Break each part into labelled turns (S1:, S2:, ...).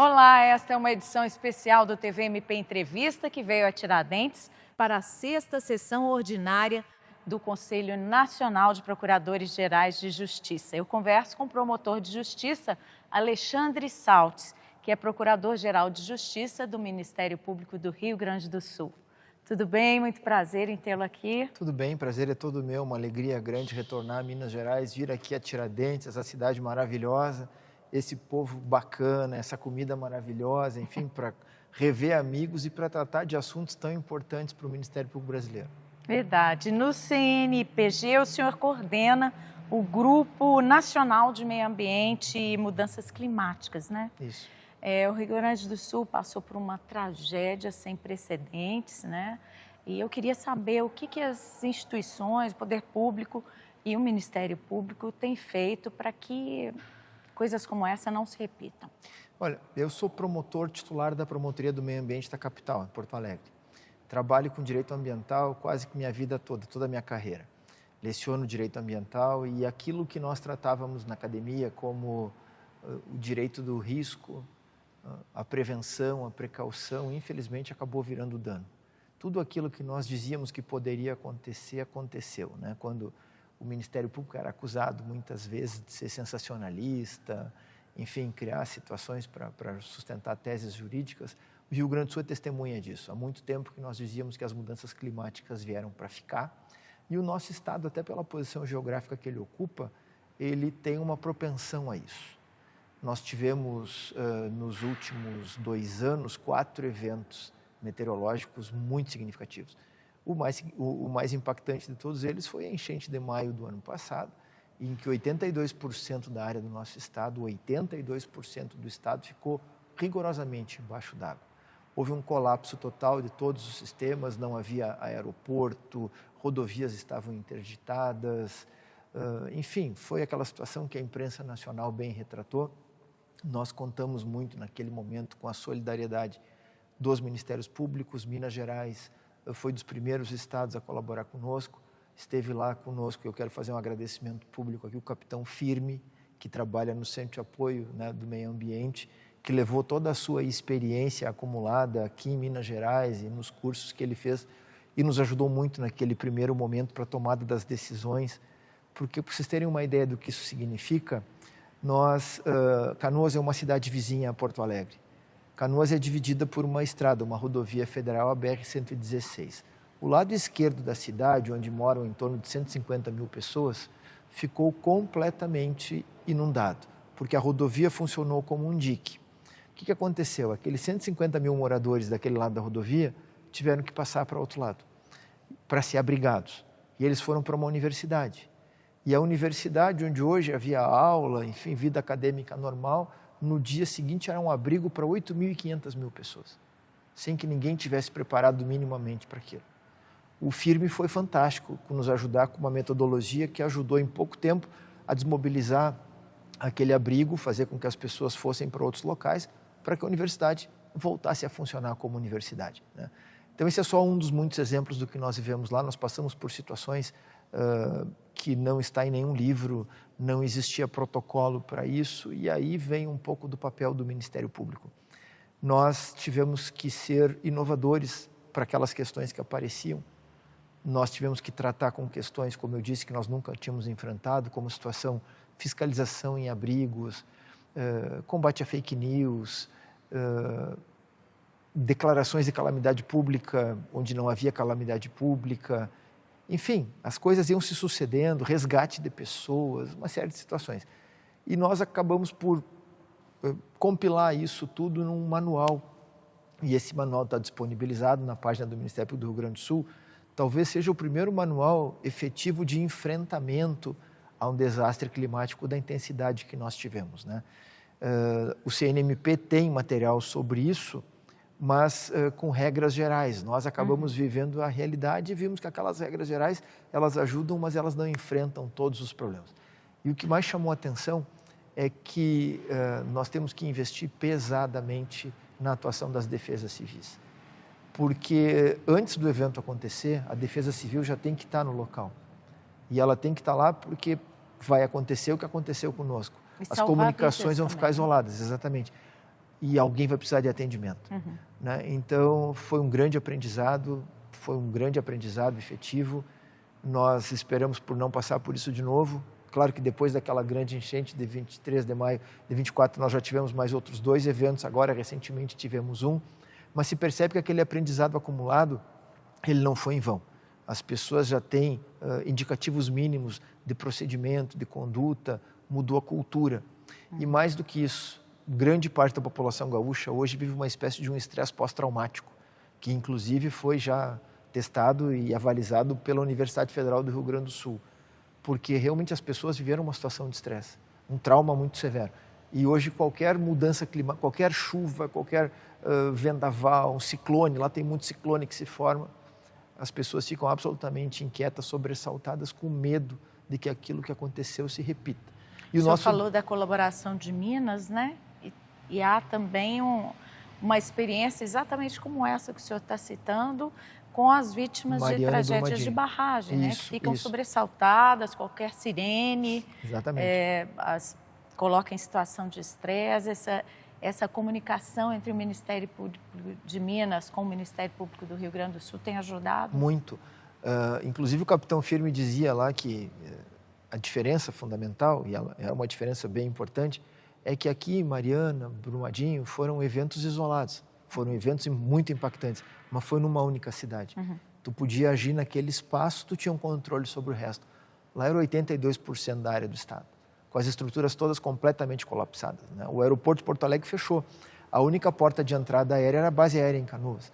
S1: Olá, esta é uma edição especial do TVMP Entrevista que veio a Tiradentes para a sexta sessão ordinária do Conselho Nacional de Procuradores Gerais de Justiça. Eu converso com o promotor de justiça, Alexandre Saltes, que é Procurador-Geral de Justiça do Ministério Público do Rio Grande do Sul. Tudo bem? Muito prazer em tê-lo aqui.
S2: Tudo bem, prazer é todo meu, uma alegria grande retornar a Minas Gerais, vir aqui a Tiradentes, essa cidade maravilhosa, esse povo bacana, essa comida maravilhosa, enfim, para rever amigos e para tratar de assuntos tão importantes para o Ministério Público Brasileiro. Verdade.
S1: No CNPG, o senhor coordena o Grupo Nacional de Meio Ambiente e Mudanças Climáticas, né?
S2: Isso.
S1: O Rio Grande do Sul passou por uma tragédia sem precedentes, né? E eu queria saber o que as instituições, o poder público e o Ministério Público têm feito para que coisas como essa não se repitam.
S2: Olha, eu sou promotor titular da Promotoria do Meio Ambiente da capital, em Porto Alegre. Trabalho com direito ambiental quase que minha vida toda a minha carreira. Leciono direito ambiental e aquilo que nós tratávamos na academia como o direito do risco, a prevenção, a precaução, infelizmente acabou virando dano. Tudo aquilo que nós dizíamos que poderia acontecer, aconteceu, né? Quando o Ministério Público era acusado muitas vezes de ser sensacionalista, enfim, criar situações para sustentar teses jurídicas, o Rio Grande do Sul é testemunha disso. Há muito tempo que nós dizíamos que as mudanças climáticas vieram para ficar e o nosso estado, até pela posição geográfica que ele ocupa, ele tem uma propensão a isso. Nós tivemos, nos últimos 2 anos, 4 eventos meteorológicos muito significativos. O mais impactante de todos eles foi a enchente de maio do ano passado, em que 82% da área do nosso estado, 82% do estado ficou rigorosamente embaixo d'água. Houve um colapso total de todos os sistemas, não havia aeroporto, rodovias estavam interditadas, enfim, foi aquela situação que a imprensa nacional bem retratou. Nós contamos muito naquele momento com a solidariedade dos Ministérios Públicos. Minas Gerais foi dos primeiros estados a colaborar conosco, esteve lá conosco. Eu quero fazer um agradecimento público aqui, o capitão Firme, que trabalha no Centro de Apoio, né, do Meio Ambiente, que levou toda a sua experiência acumulada aqui em Minas Gerais e nos cursos que ele fez e nos ajudou muito naquele primeiro momento para a tomada das decisões, porque, para vocês terem uma ideia do que isso significa, Canoas é uma cidade vizinha a Porto Alegre. Canoas é dividida por uma estrada, uma rodovia federal, a BR-116. O lado esquerdo da cidade, onde moram em torno de 150 mil pessoas, ficou completamente inundado, porque a rodovia funcionou como um dique. O que aconteceu? Aqueles 150 mil moradores daquele lado da rodovia tiveram que passar para o outro lado, para ser abrigados. E eles foram para uma universidade. E a universidade, onde hoje havia aula, enfim, vida acadêmica normal, no dia seguinte era um abrigo para 8.500 pessoas, sem que ninguém tivesse preparado minimamente para aquilo. O Firme foi fantástico com nos ajudar com uma metodologia que ajudou em pouco tempo a desmobilizar aquele abrigo, fazer com que as pessoas fossem para outros locais, para que a universidade voltasse a funcionar como universidade, né? Então esse é só um dos muitos exemplos do que nós vivemos lá. Nós passamos por situações que não está em nenhum livro, não existia protocolo para isso, e aí vem um pouco do papel do Ministério Público. Nós tivemos que ser inovadores para aquelas questões que apareciam. Nós tivemos que tratar com questões, como eu disse, que nós nunca tínhamos enfrentado, como situação fiscalização em abrigos, combate a fake news, declarações de calamidade pública onde não havia calamidade pública. Enfim, as coisas iam se sucedendo, resgate de pessoas, uma série de situações. E nós acabamos por compilar isso tudo num manual. E esse manual está disponibilizado na página do Ministério Público do Rio Grande do Sul. Talvez seja o primeiro manual efetivo de enfrentamento a um desastre climático da intensidade que nós tivemos, né? O CNMP tem material sobre isso, mas com regras gerais. Nós acabamos vivendo a realidade e vimos que aquelas regras gerais, elas ajudam, mas elas não enfrentam todos os problemas. E o que mais chamou a atenção é que nós temos que investir pesadamente na atuação das defesas civis. Porque antes do evento acontecer, a defesa civil já tem que estar no local. E ela tem que estar lá porque vai acontecer o que aconteceu conosco. As comunicações vão ficar isoladas, exatamente. e alguém vai precisar de atendimento. Né? Então, foi um grande aprendizado efetivo. Nós esperamos por não passar por isso de novo. Claro que depois daquela grande enchente de 23 de maio de 24, nós já tivemos mais outros 2 eventos, agora recentemente tivemos um, mas se percebe que aquele aprendizado acumulado, ele não foi em vão. As pessoas já têm indicativos mínimos de procedimento, de conduta, mudou a cultura. E mais do que isso, grande parte da população gaúcha hoje vive uma espécie de um estresse pós-traumático, que inclusive foi já testado e avalizado pela Universidade Federal do Rio Grande do Sul, porque realmente as pessoas viveram uma situação de estresse, um trauma muito severo. E hoje qualquer mudança climática, qualquer chuva, qualquer vendaval, um ciclone, lá tem muito ciclone que se forma, as pessoas ficam absolutamente inquietas, sobressaltadas, com medo de que aquilo que aconteceu se repita.
S1: E o senhor falou da colaboração de Minas, né? E há também uma experiência exatamente como essa que o senhor está citando, com as vítimas de tragédias de barragem, né? Que ficam sobressaltadas, qualquer sirene, coloca em situação de estresse. Essa comunicação entre o Ministério Público de Minas com o Ministério Público do Rio Grande do Sul tem ajudado?
S2: Muito. Inclusive o capitão Firme dizia lá que a diferença fundamental, e ela é uma diferença bem importante, é que aqui, Mariana, Brumadinho, foram eventos isolados, foram eventos muito impactantes, mas foi numa única cidade. Tu podia agir naquele espaço, tu tinha um controle sobre o resto. Lá era 82% da área do estado, com as estruturas todas completamente colapsadas, né? O aeroporto de Porto Alegre fechou. A única porta de entrada aérea era a base aérea em Canoas.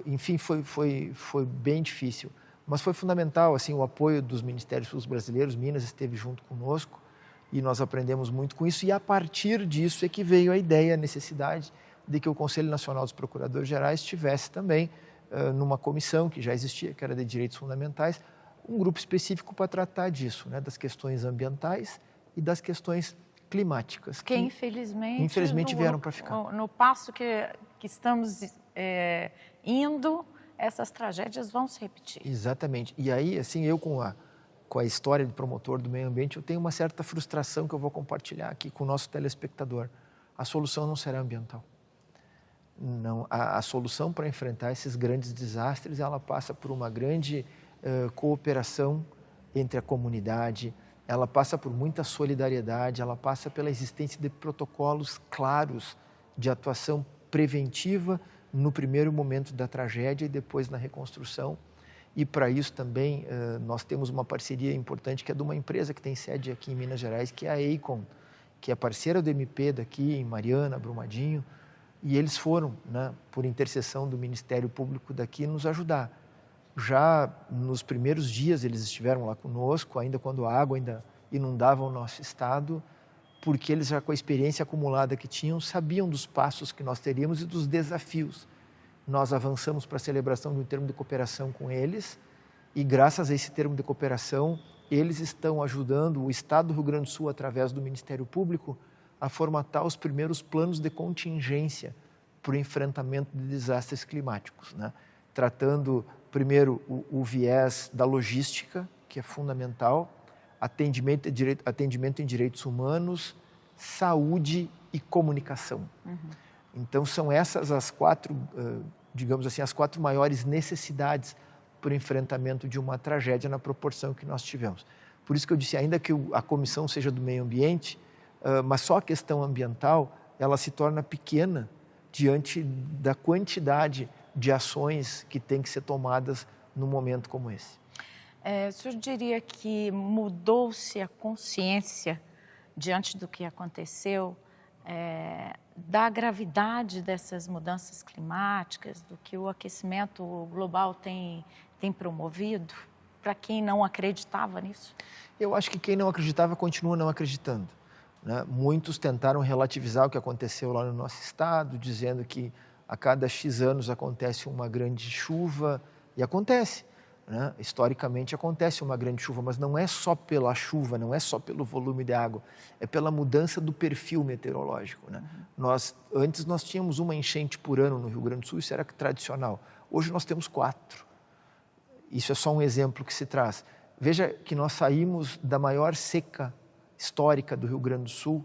S2: Enfim, foi bem difícil, mas foi fundamental assim, o apoio dos Ministérios Públicos brasileiros. Minas esteve junto conosco e nós aprendemos muito com isso, e a partir disso é que veio a ideia, a necessidade de que o Conselho Nacional dos Procuradores Gerais tivesse também, numa comissão que já existia, que era de Direitos Fundamentais, um grupo específico para tratar disso, né, das questões ambientais e das questões climáticas.
S1: Que infelizmente
S2: vieram para ficar.
S1: No passo que estamos indo, essas tragédias vão se repetir.
S2: Exatamente. E aí, assim, eu com a história de promotor do meio ambiente, eu tenho uma certa frustração que eu vou compartilhar aqui com o nosso telespectador. A solução não será ambiental. Não, a solução para enfrentar esses grandes desastres, ela passa por uma grande cooperação entre a comunidade, ela passa por muita solidariedade, ela passa pela existência de protocolos claros de atuação preventiva no primeiro momento da tragédia e depois na reconstrução. E para isso também nós temos uma parceria importante que é de uma empresa que tem sede aqui em Minas Gerais, que é a Eicon, que é parceira do MP daqui em Mariana, Brumadinho, e eles foram, né, por intercessão do Ministério Público daqui, nos ajudar. Já nos primeiros dias eles estiveram lá conosco, ainda quando a água ainda inundava o nosso estado, porque eles já com a experiência acumulada que tinham, sabiam dos passos que nós teríamos e dos desafios. Nós avançamos para a celebração de um termo de cooperação com eles e graças a esse termo de cooperação, eles estão ajudando o Estado do Rio Grande do Sul, através do Ministério Público, a formatar os primeiros planos de contingência para o enfrentamento de desastres climáticos, né? Tratando primeiro o viés da logística, que é fundamental, atendimento em direitos humanos, saúde e comunicação. Então são essas as quatro, digamos assim, as quatro maiores necessidades para o enfrentamento de uma tragédia na proporção que nós tivemos. Por isso que eu disse, ainda que a comissão seja do meio ambiente, mas só a questão ambiental, ela se torna pequena diante da quantidade de ações que têm que ser tomadas num momento como esse.
S1: O senhor diria que mudou-se a consciência diante do que aconteceu, da gravidade dessas mudanças climáticas, do que o aquecimento global tem promovido, para quem não acreditava nisso?
S2: Eu acho que quem não acreditava continua não acreditando, né? Muitos tentaram relativizar o que aconteceu lá no nosso estado, dizendo que a cada X anos acontece uma grande chuva, e acontece, né? Historicamente acontece uma grande chuva, mas não é só pela chuva, não é só pelo volume de água, é pela mudança do perfil meteorológico, né? Antes nós tínhamos uma enchente por ano no Rio Grande do Sul, isso era tradicional. Hoje nós temos 4. Isso é só um exemplo que se traz. Veja que nós saímos da maior seca histórica do Rio Grande do Sul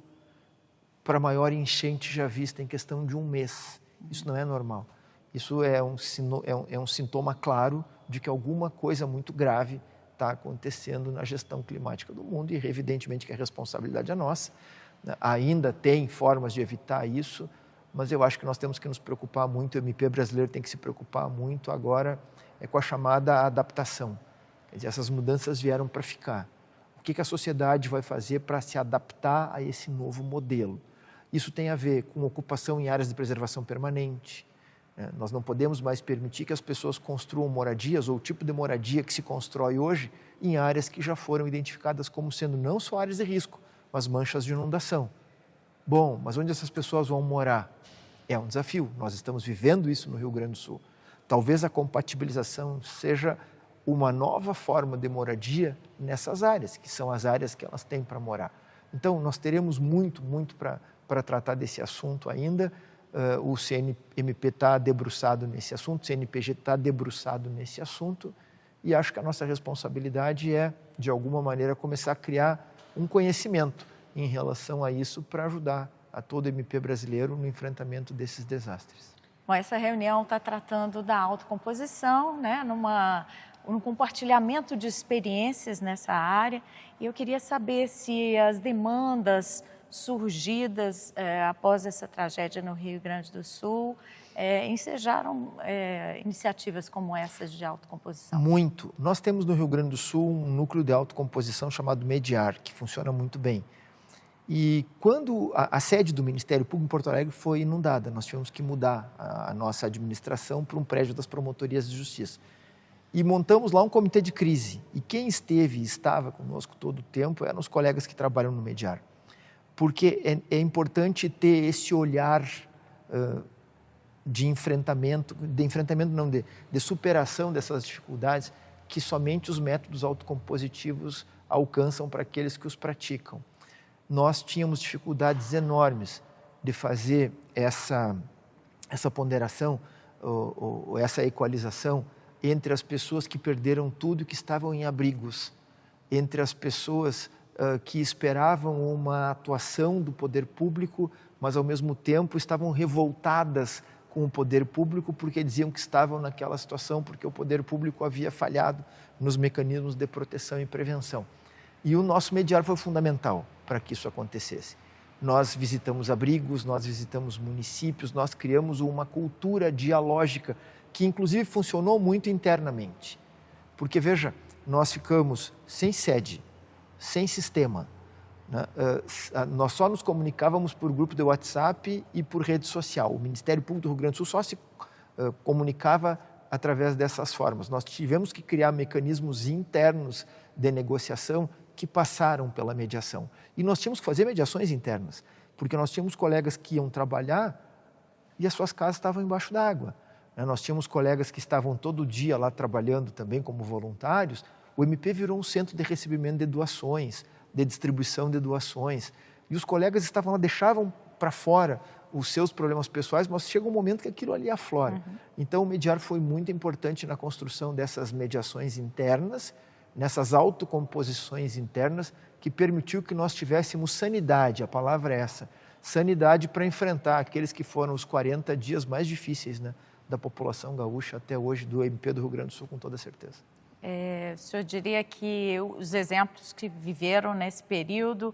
S2: para a maior enchente já vista em questão de um mês. Isso não é normal. Isso é um sintoma claro de que alguma coisa muito grave está acontecendo na gestão climática do mundo e, evidentemente, que a responsabilidade é nossa. Ainda tem formas de evitar isso, mas eu acho que nós temos que nos preocupar muito, o MP brasileiro tem que se preocupar muito agora com a chamada adaptação. Quer dizer, essas mudanças vieram para ficar. O que a sociedade vai fazer para se adaptar a esse novo modelo? Isso tem a ver com ocupação em áreas de preservação permanente. Nós não podemos mais permitir que as pessoas construam moradias ou o tipo de moradia que se constrói hoje em áreas que já foram identificadas como sendo não só áreas de risco, mas manchas de inundação. Bom, mas onde essas pessoas vão morar? É um desafio. Nós estamos vivendo isso no Rio Grande do Sul. Talvez a compatibilização seja uma nova forma de moradia nessas áreas, que são as áreas que elas têm para morar. Então, nós teremos muito para tratar desse assunto ainda. O CNMP está debruçado nesse assunto, o CNPG está debruçado nesse assunto, e acho que a nossa responsabilidade é, de alguma maneira, começar a criar um conhecimento em relação a isso para ajudar a todo o MP brasileiro no enfrentamento desses desastres.
S1: Bom, essa reunião está tratando da autocomposição, né, num compartilhamento de experiências nessa área, e eu queria saber se as demandas surgidas após essa tragédia no Rio Grande do Sul ensejaram iniciativas como essas de autocomposição.
S2: Muito. Nós temos no Rio Grande do Sul um núcleo de autocomposição chamado Mediar, que funciona muito bem. E quando a sede do Ministério Público em Porto Alegre foi inundada, nós tivemos que mudar a nossa administração para um prédio das promotorias de justiça. E montamos lá um comitê de crise. E quem esteve e estava conosco todo o tempo eram os colegas que trabalham no Mediar. Porque é importante ter esse olhar de enfrentamento não, de superação dessas dificuldades que somente os métodos autocompositivos alcançam para aqueles que os praticam. Nós tínhamos dificuldades enormes de fazer essa ponderação, ou essa equalização entre as pessoas que perderam tudo e que estavam em abrigos, entre as pessoas que esperavam uma atuação do poder público, mas ao mesmo tempo estavam revoltadas com o poder público porque diziam que estavam naquela situação porque o poder público havia falhado nos mecanismos de proteção e prevenção. E o nosso Mediar foi fundamental para que isso acontecesse. Nós visitamos abrigos, nós visitamos municípios, nós criamos uma cultura dialógica que inclusive funcionou muito internamente. Porque, veja, nós ficamos sem sede, sem sistema. Né? Nós só nos comunicávamos por grupo de WhatsApp e por rede social. O Ministério Público do Rio Grande do Sul só se comunicava através dessas formas. Nós tivemos que criar mecanismos internos de negociação que passaram pela mediação. E nós tínhamos que fazer mediações internas, porque nós tínhamos colegas que iam trabalhar e as suas casas estavam embaixo d'água. Nós tínhamos colegas que estavam todo dia lá trabalhando também como voluntários. O MP virou um centro de recebimento de doações, de distribuição de doações. E os colegas estavam lá, deixavam para fora os seus problemas pessoais, mas chega um momento que aquilo ali aflora. Então, o Mediar foi muito importante na construção dessas mediações internas, nessas autocomposições internas, que permitiu que nós tivéssemos sanidade, a palavra é essa, sanidade para enfrentar aqueles que foram os 40 dias mais difíceis, né, da população gaúcha até hoje, do MP do Rio Grande do Sul, com toda certeza.
S1: O senhor diria que os exemplos que viveram nesse período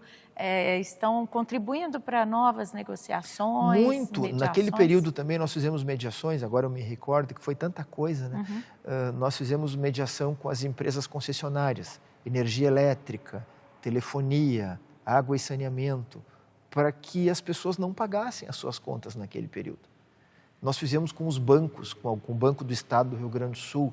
S1: estão contribuindo para novas negociações?
S2: Muito.
S1: Mediações?
S2: Naquele período também nós fizemos mediações, agora eu me recordo que foi tanta coisa, né? Nós fizemos mediação com as empresas concessionárias, energia elétrica, telefonia, água e saneamento, para que as pessoas não pagassem as suas contas naquele período. Nós fizemos com os bancos, com o Banco do Estado do Rio Grande do Sul,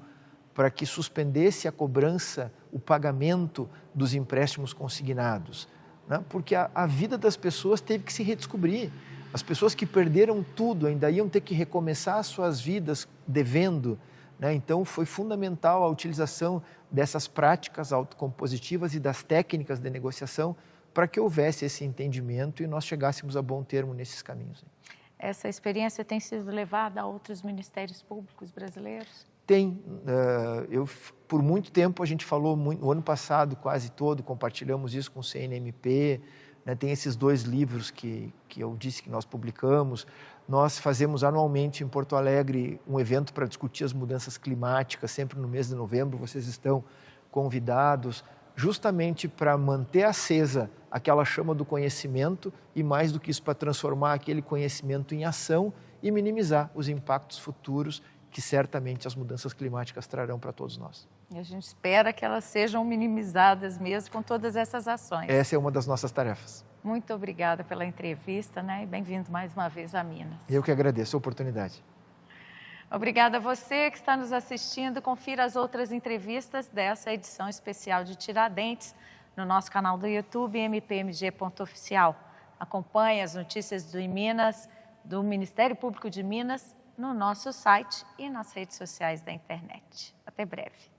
S2: para que suspendesse a cobrança, o pagamento dos empréstimos consignados, né? Porque a vida das pessoas teve que se redescobrir. As pessoas que perderam tudo ainda iam ter que recomeçar as suas vidas devendo, né? Então, foi fundamental a utilização dessas práticas autocompositivas e das técnicas de negociação para que houvesse esse entendimento e nós chegássemos a bom termo nesses caminhos.
S1: Essa experiência tem sido levada a outros ministérios públicos brasileiros?
S2: Tem. Por muito tempo a gente falou, no ano passado quase todo, compartilhamos isso com o CNMP, né? Tem esses 2 livros que eu disse que nós publicamos. Nós fazemos anualmente em Porto Alegre um evento para discutir as mudanças climáticas, sempre no mês de novembro. Vocês estão convidados, justamente para manter acesa aquela chama do conhecimento e, mais do que isso, para transformar aquele conhecimento em ação e minimizar os impactos futuros que certamente as mudanças climáticas trarão para todos nós.
S1: E a gente espera que elas sejam minimizadas mesmo com todas essas ações.
S2: Essa é uma das nossas tarefas.
S1: Muito obrigada pela entrevista, né? E bem-vindo mais uma vez a Minas.
S2: Eu que agradeço a oportunidade.
S1: Obrigada a você que está nos assistindo. Confira as outras entrevistas dessa edição especial de Tiradentes no nosso canal do YouTube, mpmg.oficial. Acompanhe as notícias do Minas, do Ministério Público de Minas, no nosso site e nas redes sociais da internet. Até breve.